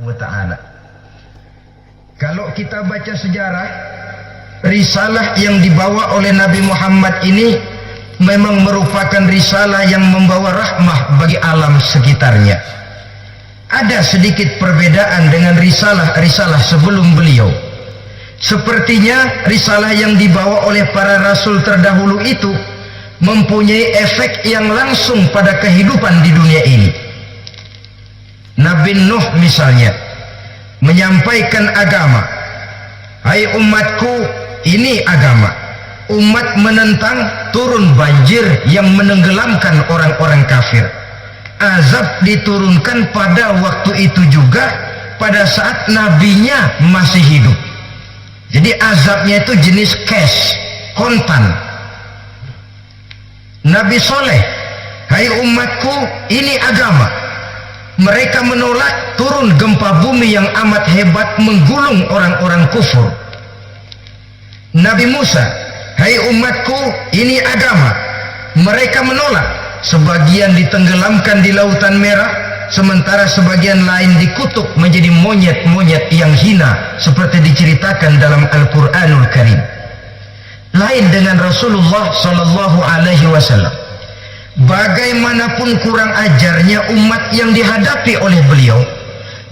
wa ta'ala. Kalau kita baca sejarah, risalah yang dibawa oleh Nabi Muhammad ini memang merupakan risalah yang membawa rahmah bagi alam sekitarnya. Ada sedikit perbedaan dengan risalah-risalah sebelum beliau. Sepertinya risalah yang dibawa oleh para rasul terdahulu itu mempunyai efek yang langsung pada kehidupan di dunia ini. Nabi Nuh misalnya menyampaikan agama. Hai umatku, ini agama. Umat menentang, turun banjir yang menenggelamkan orang-orang kafir. Azab diturunkan pada waktu itu juga, pada saat nabinya masih hidup. Jadi azabnya itu jenis cash, kontan. Nabi Soleh, hai umatku, ini agama. Mereka menolak, turun gempa bumi yang amat hebat menggulung orang-orang kufur. Nabi Musa, hai umatku, ini agama. Mereka menolak, sebagian ditenggelamkan di Lautan Merah, sementara sebagian lain dikutuk menjadi monyet-monyet yang hina seperti diceritakan dalam Al-Quranul Karim. Lain dengan Rasulullah Sallallahu Alaihi Wasallam. Bagaimanapun kurang ajarnya umat yang dihadapi oleh beliau,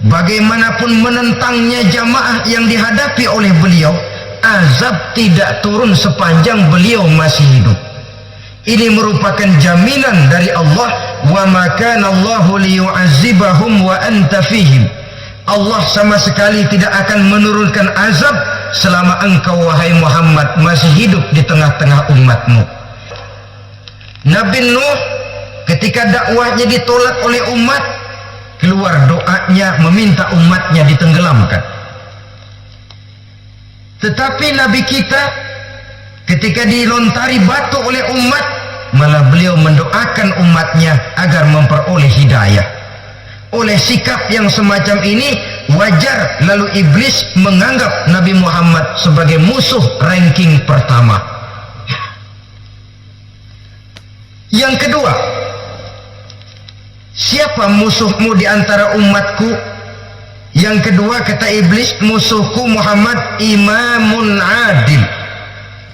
bagaimanapun menentangnya jamaah yang dihadapi oleh beliau, azab tidak turun sepanjang beliau masih hidup. Ini merupakan jaminan dari Allah, wa ma kana Allahu liyu'azzibahum wa anta fihim. Allah sama sekali tidak akan menurunkan azab selama engkau wahai Muhammad masih hidup di tengah-tengah umatmu. Nabi Nuh ketika dakwahnya ditolak oleh umat, keluar doanya meminta umatnya ditenggelamkan. Tetapi Nabi kita ketika dilontari batu oleh umat, malah beliau mendoakan umatnya agar memperoleh hidayah. Oleh sikap yang semacam ini wajar lalu iblis menganggap Nabi Muhammad sebagai musuh ranking pertama. Yang kedua, siapa musuhmu di antara umatku? Yang kedua kata iblis, musuhku Muhammad imamun adil,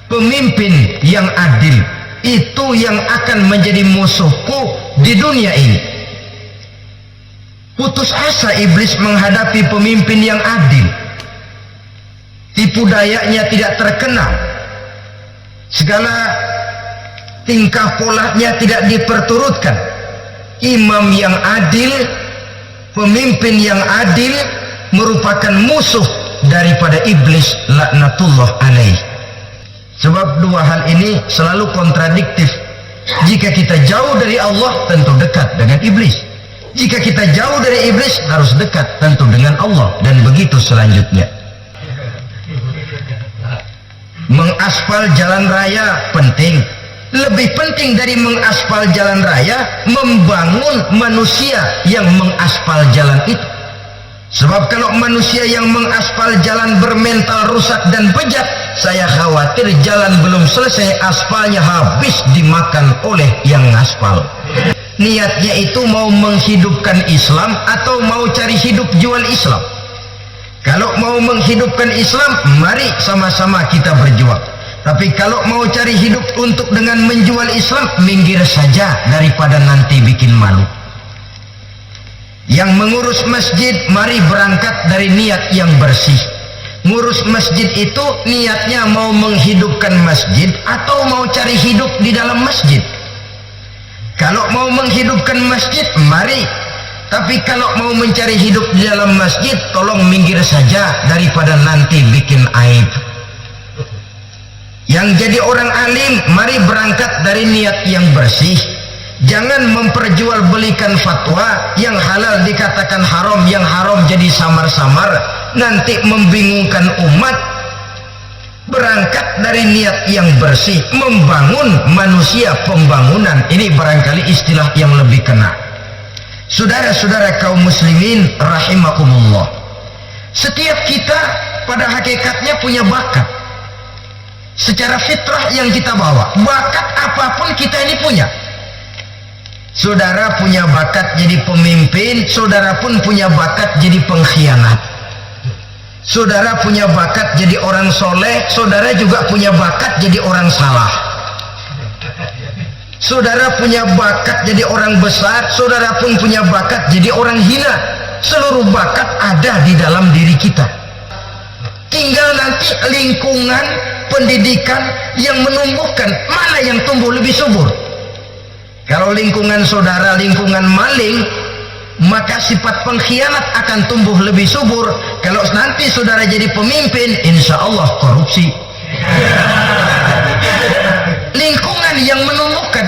pemimpin yang adil. Itu yang akan menjadi musuhku di dunia ini. Putus asa iblis menghadapi pemimpin yang adil. Tipu dayanya tidak terkenal. Segala tingkah polanya tidak diperturutkan. Imam yang adil, pemimpin yang adil merupakan musuh daripada iblis laknatullah alaih. Sebab dua hal ini selalu kontradiktif. Jika kita jauh dari Allah, tentu dekat dengan iblis. Jika kita jauh dari iblis, harus dekat tentu dengan Allah, dan begitu selanjutnya. Mengaspal jalan raya penting. Lebih penting dari mengaspal jalan raya, membangun manusia yang mengaspal jalan itu. Sebab kalau manusia yang mengaspal jalan bermental rusak dan bejat, saya khawatir jalan belum selesai, aspalnya habis dimakan oleh yang ngaspal. Niatnya itu mau menghidupkan Islam atau mau cari hidup jual Islam. Kalau mau menghidupkan Islam, mari sama-sama kita berjuang. Tapi kalau mau cari hidup untuk dengan menjual Islam, minggir saja daripada nanti bikin malu. Yang mengurus masjid, mari berangkat dari niat yang bersih. Ngurus masjid itu niatnya mau menghidupkan masjid atau mau cari hidup di dalam masjid. Kalau mau menghidupkan masjid, mari. Tapi kalau mau mencari hidup di dalam masjid, tolong minggir saja daripada nanti bikin aib. Yang jadi orang alim, mari berangkat dari niat yang bersih. Jangan memperjualbelikan fatwa, yang halal dikatakan haram, yang haram jadi samar-samar, nanti membingungkan umat. Berangkat dari niat yang bersih, membangun manusia, pembangunan. Ini barangkali istilah yang lebih kena. Saudara-saudara kaum muslimin rahimakumullah, setiap kita pada hakikatnya punya bakat. Secara fitrah yang kita bawa, bakat apapun kita ini punya. Saudara punya bakat jadi pemimpin, saudara pun punya bakat jadi pengkhianat. Saudara punya bakat jadi orang soleh, saudara juga punya bakat jadi orang salah. Saudara punya bakat jadi orang besar, saudara pun punya bakat jadi orang hina. Seluruh bakat ada di dalam diri kita. Tinggal nanti lingkungan pendidikan yang menumbuhkan mana yang tumbuh lebih subur. Kalau lingkungan saudara lingkungan maling, maka sifat pengkhianat akan tumbuh lebih subur. Kalau nanti saudara jadi pemimpin, insya Allah korupsi. Lingkungan yang menumbuhkan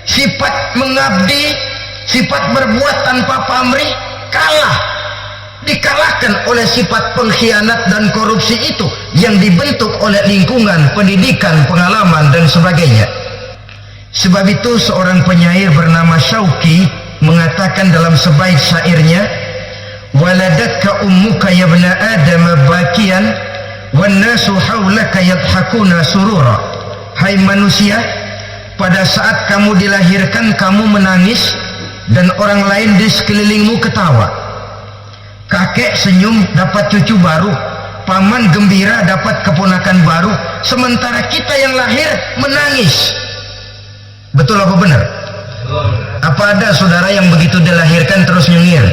sifat mengabdi, sifat berbuat tanpa pamrih, dikalahkan oleh sifat pengkhianat dan korupsi itu yang dibentuk oleh lingkungan, pendidikan, pengalaman dan sebagainya. Sebab itu seorang penyair bernama Syauqi mengatakan dalam sebaik syairnya, waladatka ummuka ya ibna adam bakian wan nasu haulaka yadhakuna surura. Hai manusia, pada saat kamu dilahirkan kamu menangis dan orang lain di sekelilingmu ketawa. Kakek senyum dapat cucu baru, paman gembira dapat keponakan baru, sementara kita yang lahir menangis. Betul apa benar? Apa ada saudara yang begitu dilahirkan terus nyengir?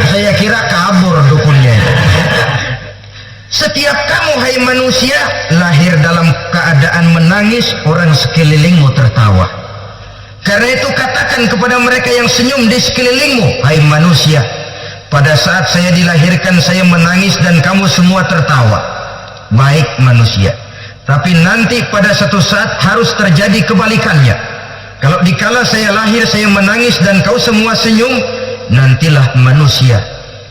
Saya kira kabur dukunnya. Setiap kamu hai manusia lahir dalam keadaan menangis, orang sekelilingmu tertawa. Karena itu katakan kepada mereka yang senyum di sekelilingmu, hai manusia, pada saat saya dilahirkan saya menangis dan kamu semua tertawa. Baik manusia, tapi nanti pada satu saat harus terjadi kebalikannya. Kalau dikala saya lahir saya menangis dan kau semua senyum, nantilah manusia,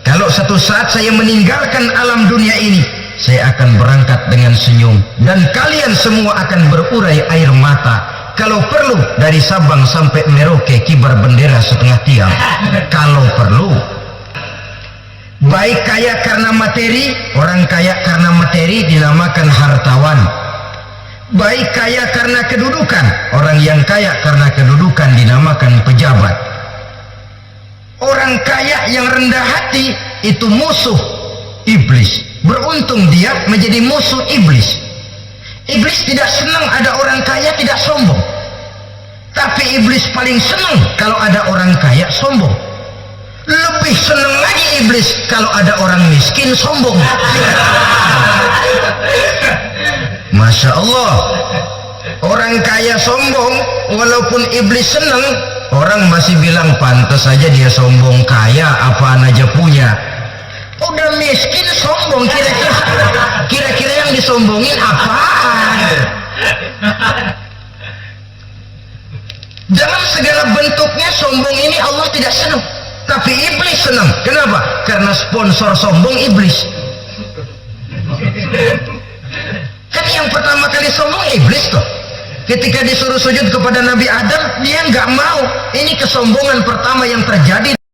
kalau satu saat saya meninggalkan alam dunia ini, saya akan berangkat dengan senyum dan kalian semua akan berurai air mata. Kalau perlu dari Sabang sampai Merauke kibar bendera setengah tiang. Kalau perlu. Baik kaya karena materi, orang kaya karena materi dinamakan hartawan. Baik kaya karena kedudukan, orang yang kaya karena kedudukan dinamakan pejabat. Orang kaya yang rendah hati itu musuh iblis. Beruntung dia menjadi musuh iblis. Iblis tidak senang ada orang kaya tidak sombong, tapi iblis paling senang kalau ada orang kaya sombong. Lebih senang lagi iblis kalau ada orang miskin sombong. Masya Allah, orang kaya sombong, walaupun iblis senang, orang masih bilang pantas saja dia sombong, kaya apaan aja punya. Udah miskin sombong, kira-kira yang disombongin apaan? Dalam segala bentuknya sombong ini Allah tidak senang, tapi iblis senang. Kenapa? Karena sponsor sombong iblis. Kan yang pertama kali sombong iblis tuh. Ketika disuruh sujud kepada Nabi Adam, dia nggak mau. Ini kesombongan pertama yang terjadi